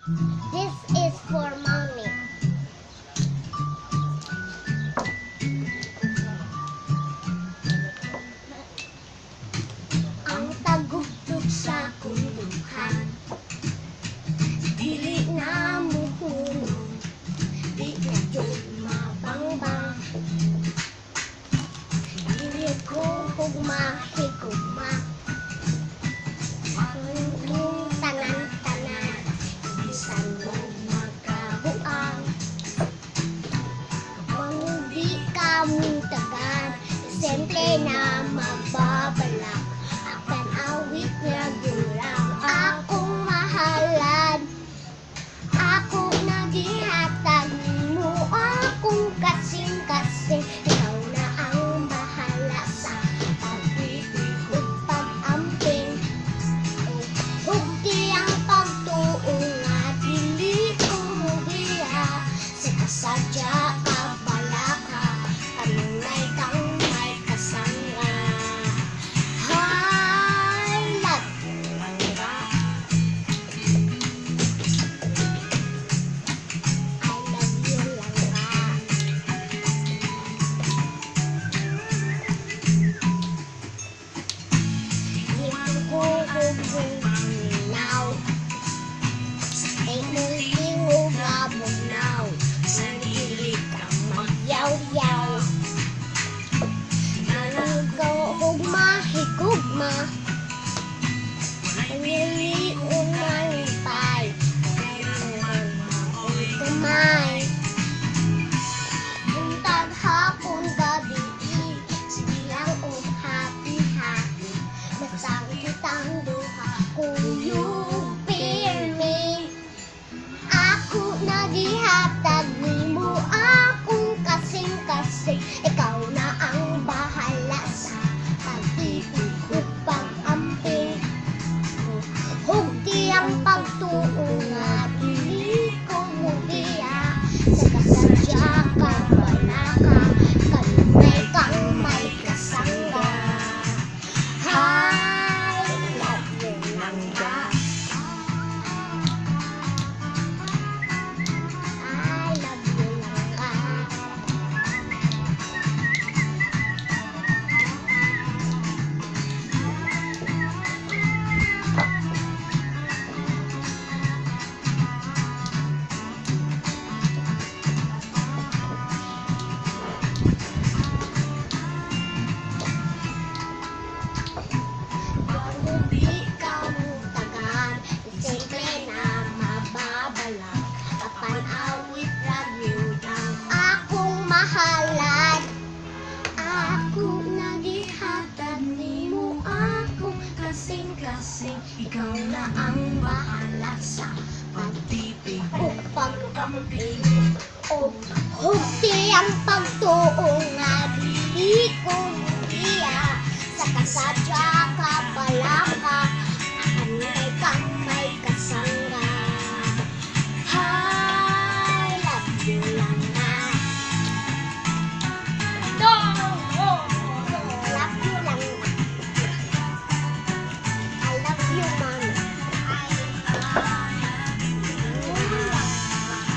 This is for mommy. Ang tagugtog sa kulungan, dili na muhunong, di na yun mabangbang. Dili ko hugma-higugma, mong tanan-tanan, bisan mo magkabuang. Kung di ka muntagan, simple na magbabalak, akan awit niya gulang. Akong mahalan, ako nagihatag mo, akong kasing-kasing. Ikaw na ang bahala sa pag-ibig ug pag-amping. Ug di ang pagtuo nga dili ko mugiha, sa kasadya ka balaka, kanunay kang may kasanga. Hay love you langga, I love you langga. Di ko hugnaw, ay muling hugabugnaw, sa dili kang magyaw-yaw. Nanagaw hugma-higugma, pamili umangipay, kailangan ako'y kamay. Buntag hapon gabi, sige lang happy-happy, basta kitang duha kuyog pirmi. Ako nagihatag nimo, akong kasing-kasing. Ikaw na ang bahala sa pag-ibig ug pag-amping. Ug di ang pagtuo nga dili ko mugiha, sa kasadya ka balaka, kanunay kang may kasangga. Hay love you langga, I love you langga. Kung di ka muntagan, simple na mababalak, apan awit ragyudang akong mahalan. Ako nagihatag nimo, akong kasing-kasing. Ikaw na ang bahala sa pag-ibig ug pag-amping. Ug di ang pagtuo nga dili ko mugiha, sa kasada